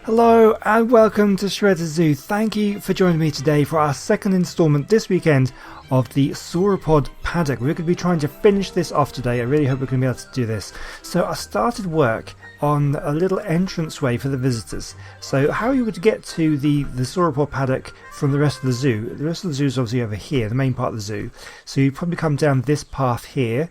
Hello and welcome to Shredder Zoo. Thank you for joining me today for our second installment this weekend of the Sauropod Paddock. We're going to be trying to finish this off today. I really hope we're going to be able to do this. So I started work on a little entranceway for the visitors. So how you would get to the Sauropod Paddock from the rest of the zoo. The rest of the zoo is obviously over here, the main part of the zoo. So you probably come down this path here.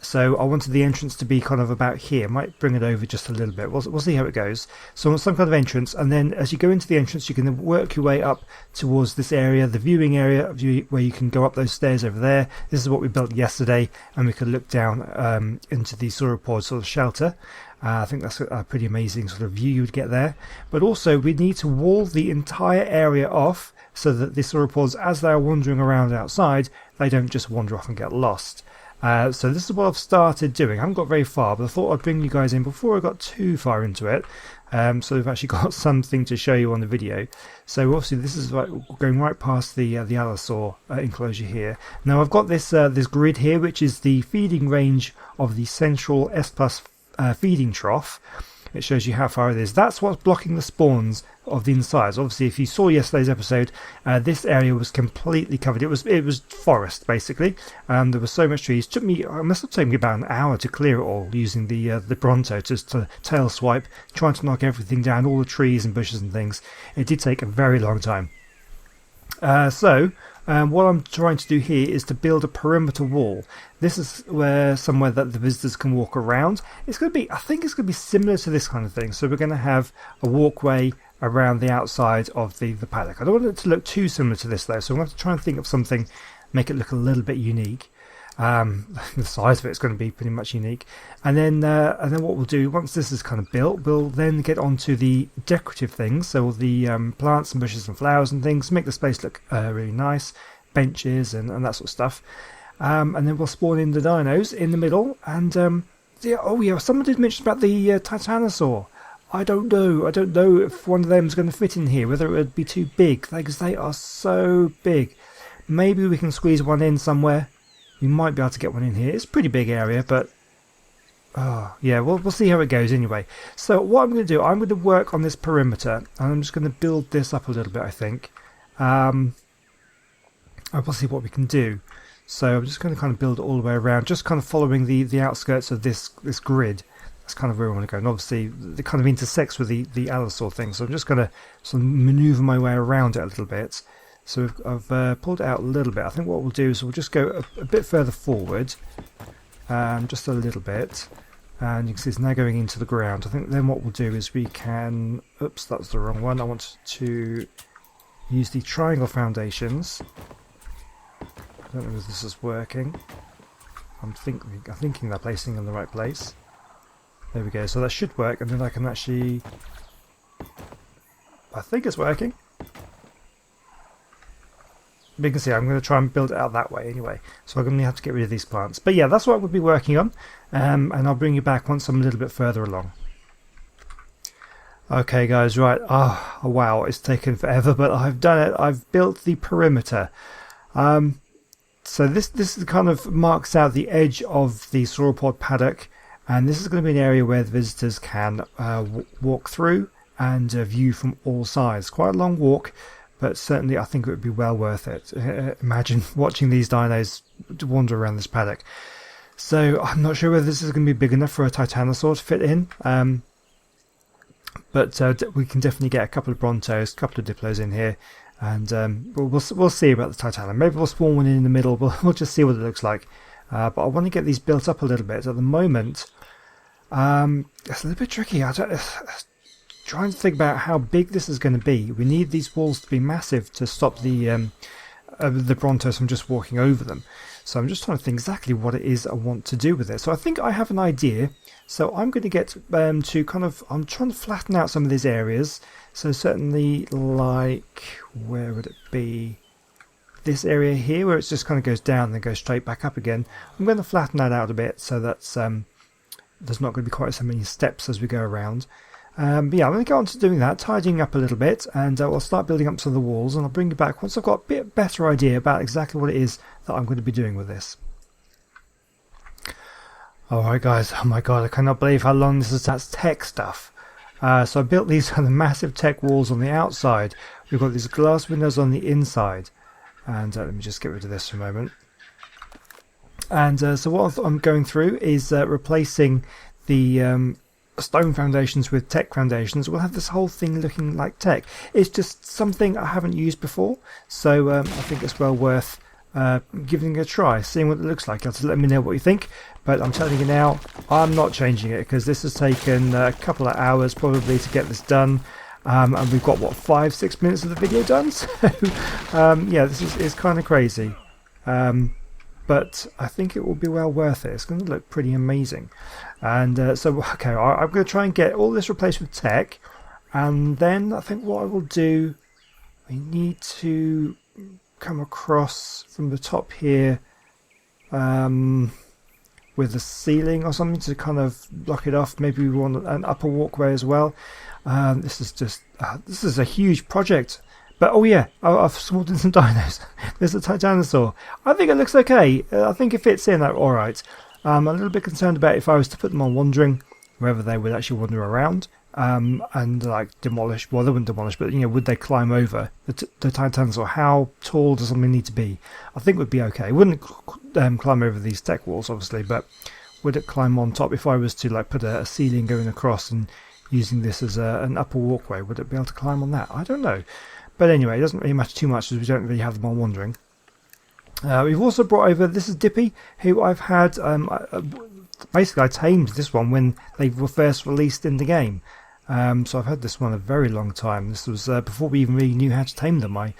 So I wanted the entrance to be kind of about here. Might bring it over just a little bit. We'll see how it goes. So I want some kind of entrance, and then as you go into the entrance, you can work your way up towards this area, the viewing area, where you can go up those stairs over there. This is what we built yesterday, and we could look down into the sauropod sort of shelter. I think that's a pretty amazing sort of view you would get there. But also, we need to wall the entire area off so that the sauropods, as they are wandering around outside, they don't just wander off and get lost. So this is what I've started doing. I haven't got very far, but I thought I'd bring you guys in before I got too far into it. So we've actually got something to show you on the video. So obviously this is going right past the allosaur enclosure here. Now I've got this this grid here, which is the feeding range of the central S+ feeding trough. It shows you how far it is. That's what's blocking the spawns of the insides. Obviously, if you saw yesterday's episode, this area was completely covered. It was forest basically. There was so much trees. It must have taken me about an hour to clear it all using the Bronto to tail swipe, trying to knock everything down, all the trees and bushes and things. It did take a very long time. What I'm trying to do here is to build a perimeter wall. This is somewhere that the visitors can walk around. It's going to be, I think it's going to be similar to this kind of thing. So we're going to have a walkway around the outside of the paddock. I don't want it to look too similar to this though, so I'm going to have to try and think of something, make it look a little bit unique. The size of it is going to be pretty much unique, and then what we'll do once this is kind of built, we'll then get onto the decorative things, so all the plants and bushes and flowers and things, make the space look really nice, benches and that sort of stuff, and then we'll spawn in the dinos in the middle. And someone did mention about the titanosaur. I don't know if one of them is going to fit in here, whether it would be too big, because they are so big. Maybe we can squeeze one in somewhere. We might be able to get one in here. It's a pretty big area, but yeah, we'll see how it goes anyway. So what I'm going to do, I'm going to work on this perimeter, and I'm just going to build this up a little bit, I think. We'll see what we can do. So I'm just going to kind of build it all the way around, just kind of following the outskirts of this grid. That's kind of where I want to go. And obviously, it kind of intersects with the allosaur thing. So I'm just going to sort of maneuver my way around it a little bit. So I've pulled it out a little bit. I think what we'll do is we'll just go a bit further forward, just a little bit, and you can see it's now going into the ground. I think then what we'll do is we can, oops, that's the wrong one. I want to use the triangle foundations. I don't know if this is working. I'm thinking they're placing in the right place. There we go. So that should work, and then I can actually, I think it's working. You can see I'm going to try and build it out that way anyway, so I'm going to have to get rid of these plants. But yeah, that's what we'll be working on, and I'll bring you back once I'm a little bit further along. Okay guys, right, oh wow, it's taken forever, but I've done it. I've built the perimeter. So this kind of marks out the edge of the Sauropod Paddock, and this is going to be an area where the visitors can walk through and view from all sides. Quite a long walk, but certainly I think it would be well worth it. Imagine watching these dinos wander around this paddock. So I'm not sure whether this is going to be big enough for a titanosaur to fit in. But we can definitely get a couple of Brontos, a couple of Diplos in here. And we'll see about the titano. Maybe we'll spawn one in the middle. We'll just see what it looks like. But I want to get these built up a little bit. At the moment, it's a little bit tricky. Trying to think about how big this is going to be. We need these walls to be massive to stop the Brontos from just walking over them. So I'm just trying to think exactly what it is I want to do with it. So I think I have an idea. So I'm going to get to kind of, I'm trying to flatten out some of these areas. So certainly, like, where would it be? This area here, where it just kind of goes down and then goes straight back up again. I'm going to flatten that out a bit so that's there's not going to be quite so many steps as we go around. But yeah, I'm going to go on to doing that, tidying up a little bit, and I'll start building up some of the walls, and I'll bring you back once I've got a bit better idea about exactly what it is that I'm going to be doing with this. Alright guys, oh my god, I cannot believe how long this is. That's tech stuff. So I built these kind of massive tech walls on the outside. We've got these glass windows on the inside. And let me just get rid of this for a moment. And so what I'm going through is replacing the stone foundations with tech foundations. We'll have this whole thing looking like tech. It's just something I haven't used before, so I think it's well worth giving it a try, seeing what it looks like. Just let me know what you think, but I'm telling you now, I'm not changing it because this has taken a couple of hours probably to get this done. And we've got what, 5-6 minutes of the video done, so yeah, this is kind of crazy. But I think it will be well worth it. It's going to look pretty amazing. And so, okay, I'm going to try and get all this replaced with tech. And then I think what I will do, I need to come across from the top here with a ceiling or something to kind of block it off. Maybe we want an upper walkway as well. This is a huge project. But oh yeah, I've spawned in some dinos. There's a dinosaur. I think it looks okay. I think it fits in alright. I'm a little bit concerned about if I was to put them on wandering, whether they would actually wander around and like demolish. Well, they wouldn't demolish, but would they climb over the dinosaur? How tall does something need to be? I think it would be okay. It wouldn't climb over these tech walls, obviously, but would it climb on top if I was to like put a ceiling going across and using this as an upper walkway? Would it be able to climb on that? I don't know. But anyway, it doesn't really matter too much as we don't really have them on wandering. We've also brought over, this is Dippy, who I've had, basically I tamed this one when they were first released in the game. So I've had this one a very long time. This was before we even really knew how to tame them. I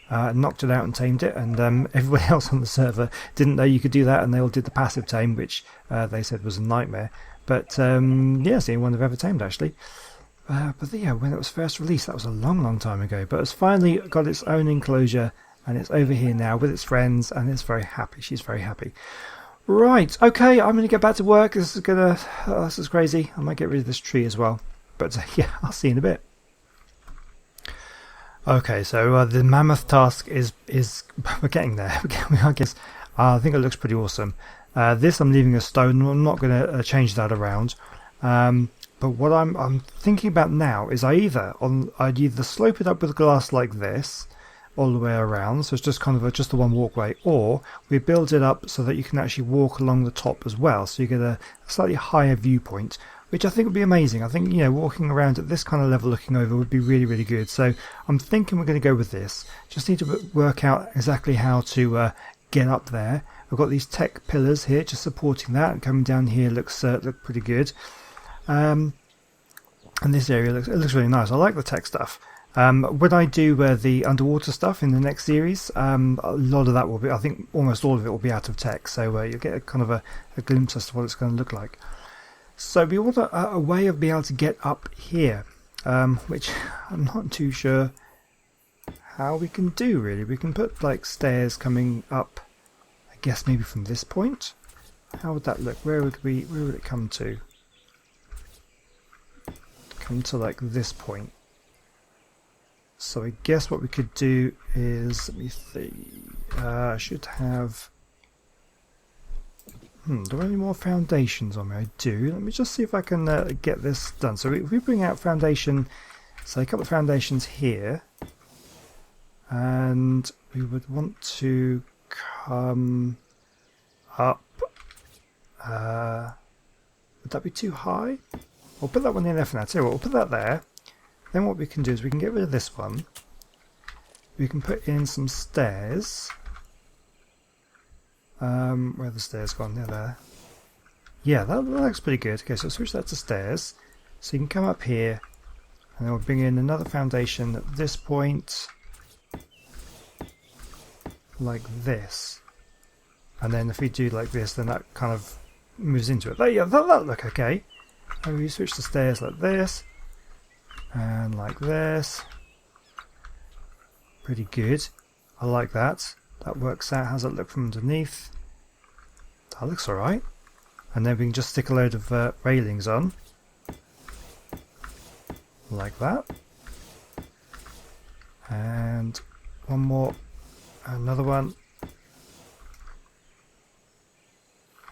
knocked it out and tamed it, and everybody else on the server didn't know you could do that, and they all did the passive tame, which they said was a nightmare. But yeah, it's the only one I've ever tamed actually. But yeah, when it was first released, that was a long time ago. But it's finally got its own enclosure, and it's over here now with its friends, and it's very happy. She's very happy. Right, okay, I'm going to get back to work. This is crazy. I might get rid of this tree as well. But yeah, I'll see you in a bit. Okay, so the mammoth task is we're getting there. I guess I think it looks pretty awesome. This I'm leaving a stone. I'm not going to change that around. But what I'm thinking about now is I'd either slope it up with glass like this all the way around, so it's just kind of just the one walkway, or we build it up so that you can actually walk along the top as well, so you get a slightly higher viewpoint, which I think would be amazing. I think walking around at this kind of level looking over would be really good. So I'm thinking we're going to go with this. Just need to work out exactly how to get up there. I've got these tech pillars here just supporting that, and coming down here looks pretty good. And this area looks really nice. I like the tech stuff. When I do the underwater stuff in the next series, a lot of that will be, I think almost all of it will be out of tech, so you'll get a kind of a glimpse as to what it's going to look like. So we want a way of being able to get up here, which I'm not too sure how we can do really. We can put like stairs coming up, I guess maybe from this point. How would that look? Where would it come to? Come to like this point. So I guess what we could do is, let me see, I should have, do I have any more foundations on me? I do. Let me just see if I can get this done. So if we bring out foundation, so a couple of foundations here, and we would want to come up, would that be too high? We'll put that one in there for now. So we'll put that there. Then what we can do is we can get rid of this one. We can put in some stairs. Where are the stairs gone? They're there. Yeah, that looks pretty good. Okay, so switch that to stairs. So you can come up here, and then we'll bring in another foundation at this point, like this. And then if we do like this, then that kind of moves into it. Yeah, that'll look okay. And we switch the stairs like this. And like this. Pretty good. I like that. That works out. How's it look from underneath? That looks alright. And then we can just stick a load of railings on. Like that. And one more. Another one.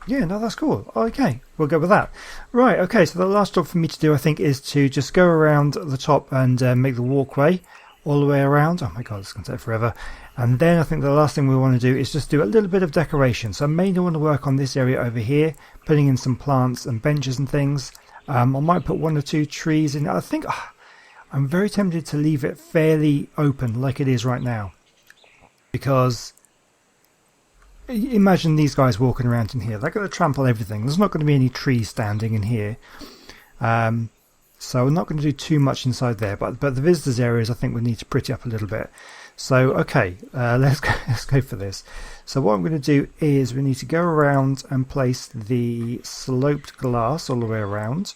Yeah, no, that's cool. Okay, we'll go with that. Right, okay, so the last job for me to do, I think, is to just go around the top and make the walkway all the way around. Oh my god, it's going to take forever. And then I think the last thing we want to do is just do a little bit of decoration. So I mainly want to work on this area over here, putting in some plants and benches and things. I might put 1 or 2 trees in. I think I'm very tempted to leave it fairly open like it is right now. Because imagine these guys walking around in here. They're going to trample everything. There's not going to be any trees standing in here. So I'm not going to do too much inside there. But the visitors areas I think we need to pretty up a little bit. So okay, let's go for this. So what I'm going to do is we need to go around and place the sloped glass all the way around.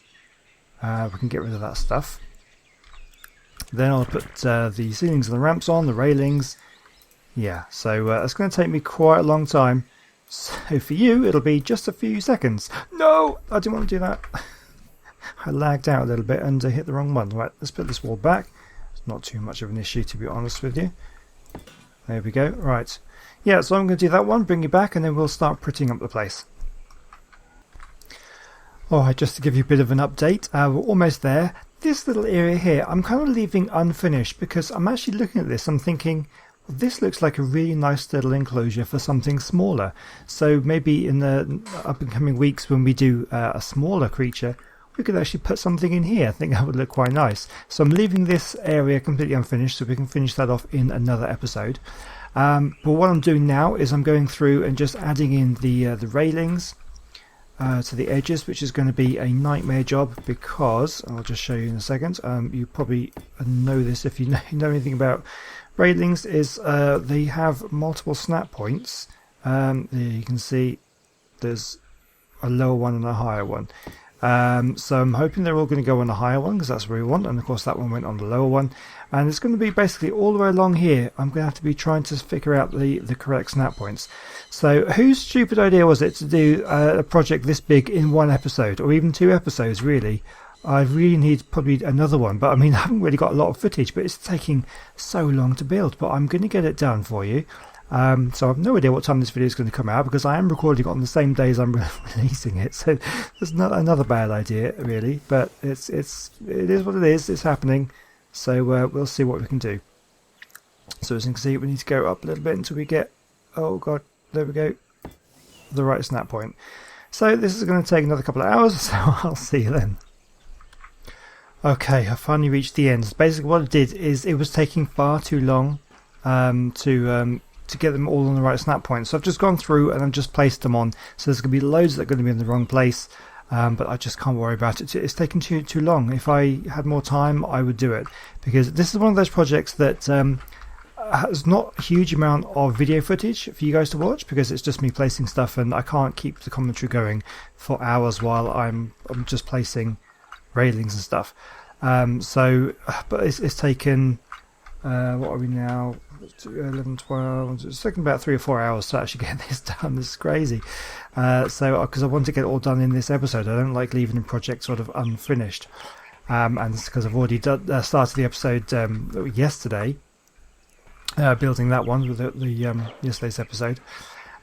We can get rid of that stuff. Then I'll put the ceilings and the ramps on, the railings. Yeah, so it's going to take me quite a long time. So for you, it'll be just a few seconds. No, I didn't want to do that. I lagged out a little bit and hit the wrong one. Right, let's put this wall back. It's not too much of an issue, to be honest with you. There we go. Right. Yeah, so I'm going to do that one, bring you back, and then we'll start prettying up the place. Alright, just to give you a bit of an update, we're almost there. This little area here, I'm kind of leaving unfinished because I'm actually looking at this, I'm thinking, well, this looks like a really nice little enclosure for something smaller. So maybe in the up and coming weeks when we do a smaller creature, we could actually put something in here. I think that would look quite nice. So I'm leaving this area completely unfinished so we can finish that off in another episode. But what I'm doing now is I'm going through and just adding in the railings to the edges, which is going to be a nightmare job because, I'll just show you in a second, you probably know this if you know anything about railings, is they have multiple snap points. There you can see there's a lower one and a higher one. So I'm hoping they're all going to go on the higher one because that's what we want, and of course that one went on the lower one, and it's going to be basically all the way along here. I'm going to have to be trying to figure out the correct snap points. So whose stupid idea was it to do a project this big in one episode, or even 2 episodes really? I really need probably another one, but I mean I haven't really got a lot of footage, but it's taking so long to build, but I'm going to get it done for you. So I've no idea what time this video is going to come out because I am recording it on the same day as I'm releasing it, so there's not another bad idea really, but it is what it is. It's happening, so we'll see what we can do. So as you can see, we need to go up a little bit until we get, oh god, there we go, the right snap point. So this is going to take another couple of hours, so I'll see you then. Okay, I finally reached the end. Basically what it did is it was taking far too long to get them all on the right snap point. So I've just gone through and I've just placed them on. So there's going to be loads that are going to be in the wrong place, but I just can't worry about it. It's taken too long. If I had more time, I would do it, because this is one of those projects that has not a huge amount of video footage for you guys to watch, because it's just me placing stuff and I can't keep the commentary going for hours while I'm just placing railings and stuff. But it's taken, what are we now? 11, 12, it's taken about 3 or 4 hours to actually get this done. This is crazy. So because I want to get it all done in this episode, I don't like leaving a project sort of unfinished. And it's because I've already started the episode yesterday, building that one with the yesterday's episode.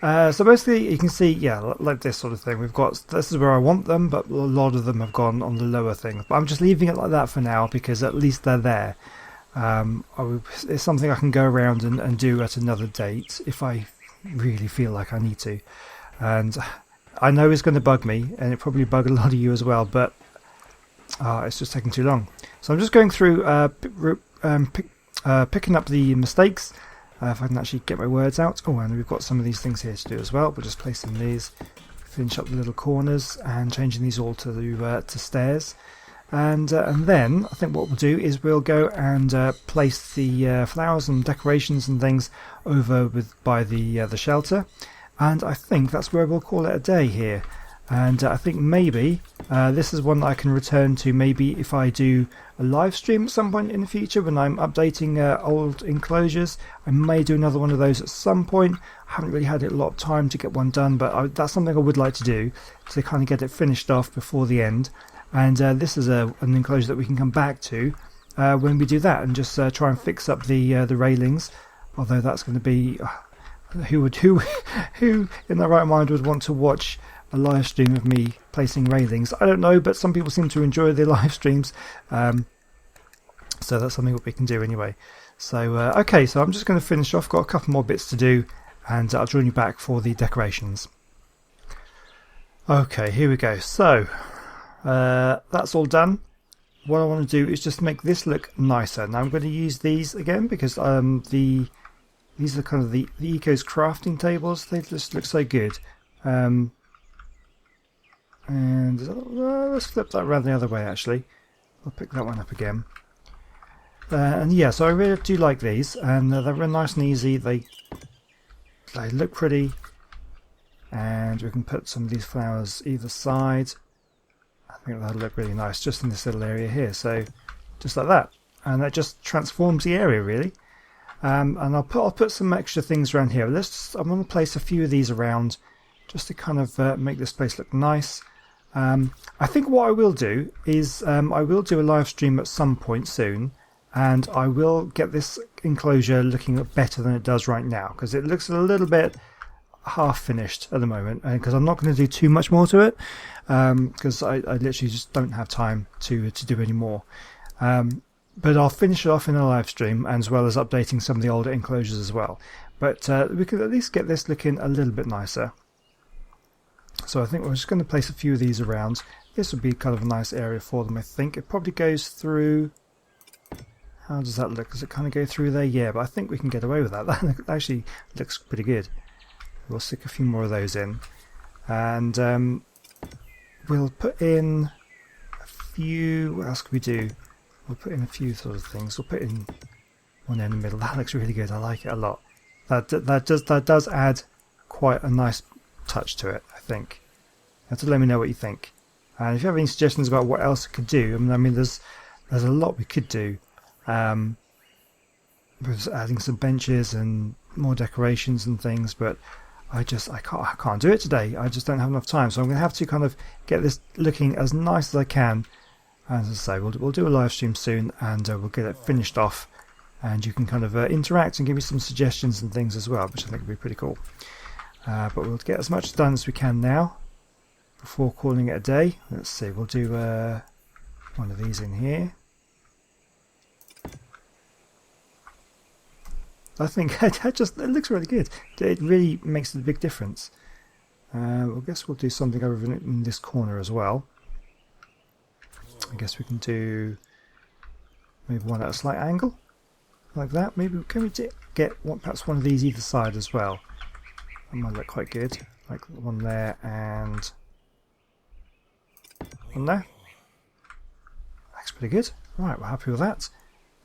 So basically you can see, yeah, like this sort of thing. We've got, this is where I want them, but a lot of them have gone on the lower thing. But I'm just leaving it like that for now because at least they're there. It's something I can go around and do at another date if I really feel like I need to. And I know it's going to bug me, and it probably bug a lot of you as well, but it's just taking too long. So I'm just going through picking up the mistakes, if I can actually get my words out. Oh, and we've got some of these things here to do as well. We're just placing these, finish up the little corners and changing these all to stairs. And then I think what we'll do is we'll go and place the flowers and decorations and things over by the shelter, and I think that's where we'll call it a day here. And I think maybe this is one that I can return to maybe if I do a live stream at some point in the future when I'm updating old enclosures. I may do another one of those at some point. I haven't really had a lot of time to get one done, but that's something I would like to do to kind of get it finished off before the end. And this is an enclosure that we can come back to when we do that, and just try and fix up the railings. Although that's going to be who in their right mind would want to watch a live stream of me placing railings. I don't know, but some people seem to enjoy the live streams. So that's something that we can do anyway. So, okay, so I'm just going to finish off. Got a couple more bits to do, and I'll join you back for the decorations. Okay, here we go. So, that's all done. What I want to do is just make this look nicer. Now I'm going to use these again because these are kind of the Eco's crafting tables. They just look so good. And let's flip that around the other way actually. I'll pick that one up again. And yeah, so I really do like these, and they're very nice and easy. They look pretty, and we can put some of these flowers either side. I think that'll look really nice just in this little area here. So just like that, and that just transforms the area really. And I'll put some extra things around here. I'm going to place a few of these around just to kind of make this place look nice. I think what I will do is I will do a live stream at some point soon, and I will get this enclosure looking better than it does right now, because it looks a little bit half finished at the moment, and because I'm not going to do too much more to it, because I literally just don't have time to do any more. But I'll finish it off in a live stream, as well as updating some of the older enclosures as well. But we could at least get this looking a little bit nicer. So I think we're just going to place a few of these around. This would be kind of a nice area for them, I think. It probably goes through... How does that look? Does it kind of go through there? Yeah, but I think we can get away with that. That actually looks pretty good. We'll stick a few more of those in. And we'll put in a few... What else can we do? We'll put in a few sort of things. We'll put in one in the middle. That looks really good. I like it a lot. That does add quite a nice touch to it, I think. You have to let me know what you think. And if you have any suggestions about what else it could do, I mean there's a lot we could do. With adding some benches and more decorations and things, but I can't do it today. I just don't have enough time, so I'm going to have to kind of get this looking as nice as I can. As I say, we'll do a live stream soon, and we'll get it finished off, and you can kind of interact and give me some suggestions and things as well, which I think would be pretty cool. But we'll get as much done as we can now before calling it a day. Let's see, we'll do one of these in here. I think it looks really good. It really makes a big difference. I guess we'll do something over in this corner as well. I guess we can do maybe one at a slight angle, like that. Maybe can we get perhaps one of these either side as well? That might look quite good. Like one there and one there. Looks pretty good. Right, we're happy with that.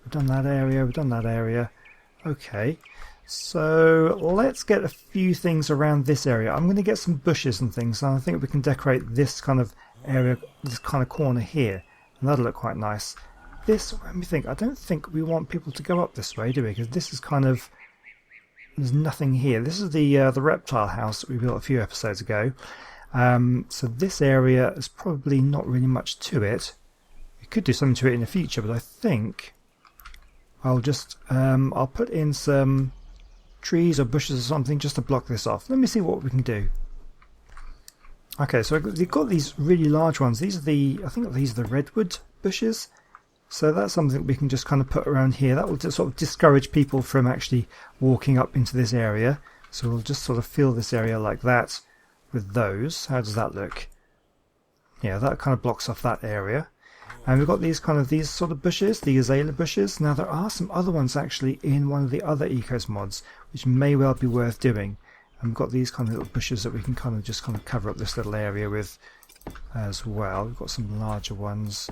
We've done that area. We've done that area. Okay, so let's get a few things around this area. I'm going to get some bushes and things, and I think we can decorate this kind of area, this kind of corner here, and that'll look quite nice. This, let me think, I don't think we want people to go up this way, do we? Because this is kind of, there's nothing here. This is the reptile house that we built a few episodes ago. So this area is probably not really much to it. We could do something to it in the future, but I think I'll just I'll put in some trees or bushes or something just to block this off. Let me see what we can do. Okay, so we've got these really large ones. These are I think these are the redwood bushes. So that's something we can just kind of put around here. That will just sort of discourage people from actually walking up into this area. So we'll just sort of fill this area like that with those. How does that look? Yeah, that kind of blocks off that area. And we've got these sort of bushes, the azalea bushes. Now there are some other ones actually in one of the other Ecos mods, which may well be worth doing. And we've got these kind of little bushes that we can kind of cover up this little area with as well. We've got some larger ones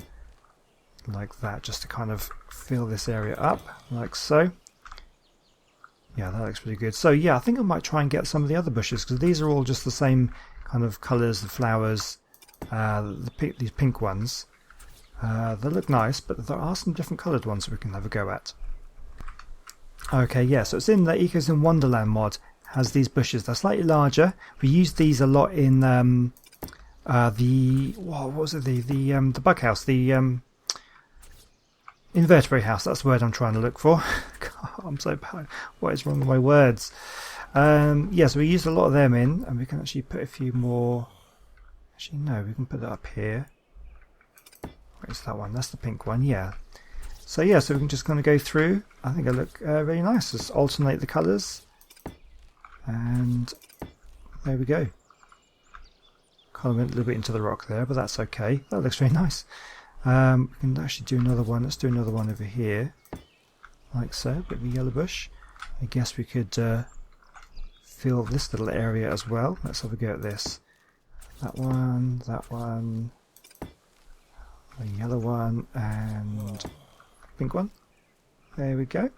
like that, just to kind of fill this area up, like so. Yeah, that looks pretty good. So yeah, I think I might try and get some of the other bushes, because these are all just the same kind of colours, the flowers, these pink ones. They look nice, but there are some different coloured ones that we can have a go at. Okay, yeah, so it's in the Ecos in Wonderland mod, has these bushes. They're slightly larger. We used these a lot in the bug house, the invertebrate house. That's the word I'm trying to look for. God, I'm so bad. What is wrong with my words? Yeah, so we used a lot of them in, and we can actually put a few more Actually, no, we can put it up here. Where's that one? That's the pink one, yeah. So yeah, so we can just kind of go through. I think it'll look really nice. Just alternate the colours. And there we go. Kind of went a little bit into the rock there, but that's okay. That looks very nice. We can actually do another one. Let's do another one over here. Like so, a bit of a yellow bush. I guess we could fill this little area as well. Let's have a go at this. That one, a yellow one, and pink one. There we go.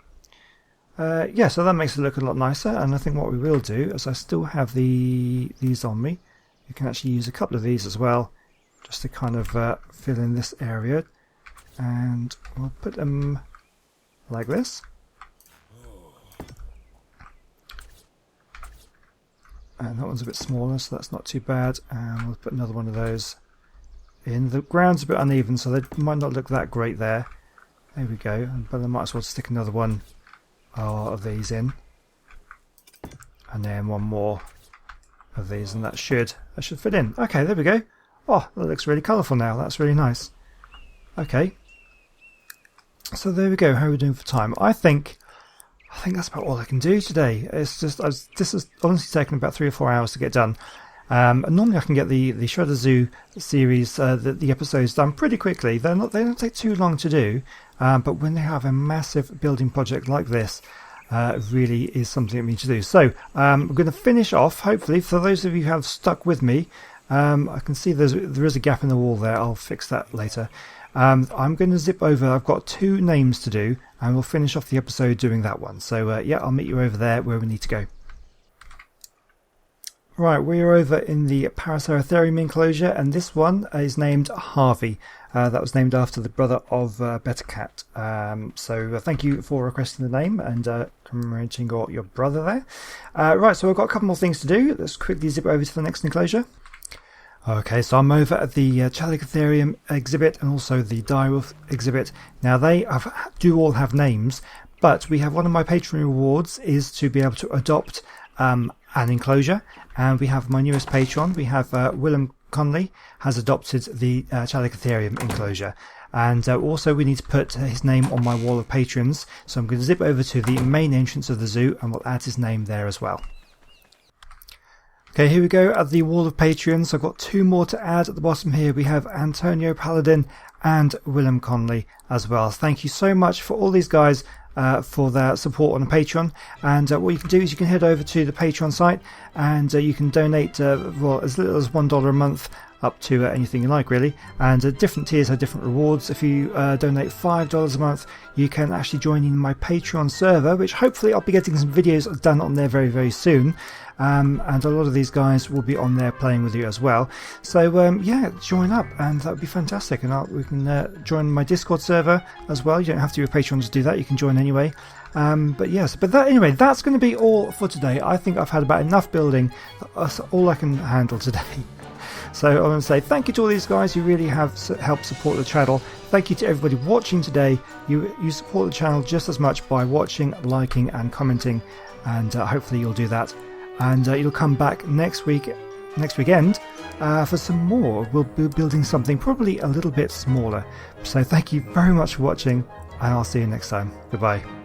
Yeah, so that makes it look a lot nicer, and I think what we will do is I still have these on me. You can actually use a couple of these as well, just to kind of fill in this area, and we'll put them like this. And that one's a bit smaller, so that's not too bad. And we'll put another one of those in. The ground's a bit uneven, so they might not look that great there. There we go. But I might as well stick another one of these in. And then one more of these, and that should fit in. Okay, there we go. Oh, that looks really colourful now. That's really nice. Okay. So there we go. How are we doing for time? I think that's about all I can do today. It's just this has honestly taken about 3 or 4 hours to get done. And normally I can get the Shredder Zoo series, the episodes done pretty quickly. They don't take too long to do. But when they have a massive building project like this, it really is something I need to do. So we're going to finish off. Hopefully, for those of you who have stuck with me, I can see there is a gap in the wall there. I'll fix that later. I'm going to zip over. I've got 2 names to do, and we'll finish off the episode doing that one. So yeah, I'll meet you over there where we need to go. Right, we are over in the Paraceratherium enclosure, and this one is named Harvey. That was named after the brother of Better Cat. So thank you for requesting the name and commemorating your brother there. Right, so I've got a couple more things to do. Let's quickly zip over to the next enclosure. Okay, so I'm over at the Chalicotherium exhibit and also the Direwolf exhibit. Now they do all have names, but we have one of my Patreon rewards is to be able to adopt an enclosure, and we have my newest patron. We have Willem Conley has adopted the Chalicotherium enclosure, and also we need to put his name on my wall of patrons. So I'm going to zip over to the main entrance of the zoo and we'll add his name there as well. Okay, here we go at the wall of patrons. I've got 2 more to add at the bottom here. We have Antonio Paladin and Willem Conley as well. Thank you so much for all these guys for their support on Patreon. And what you can do is you can head over to the Patreon site and you can donate well, as little as $1 a month up to anything you like, really. And different tiers have different rewards. If you donate $5 a month, you can actually join in my Patreon server, which hopefully I'll be getting some videos done on there very, very soon. And a lot of these guys will be on there playing with you as well. So yeah, join up, and that would be fantastic. And we can join my Discord server as well. You don't have to be a Patreon to do that. You can join anyway. But yes, anyway, that's going to be all for today. I think I've had about enough building. That's all I can handle today. So I want to say thank you to all these guys who really have helped support the channel. Thank you to everybody watching today. You support the channel just as much by watching, liking and commenting, and hopefully you'll do that. And you'll come back next weekend for some more. We'll be building something probably a little bit smaller. So thank you very much for watching, and I'll see you next time. Goodbye.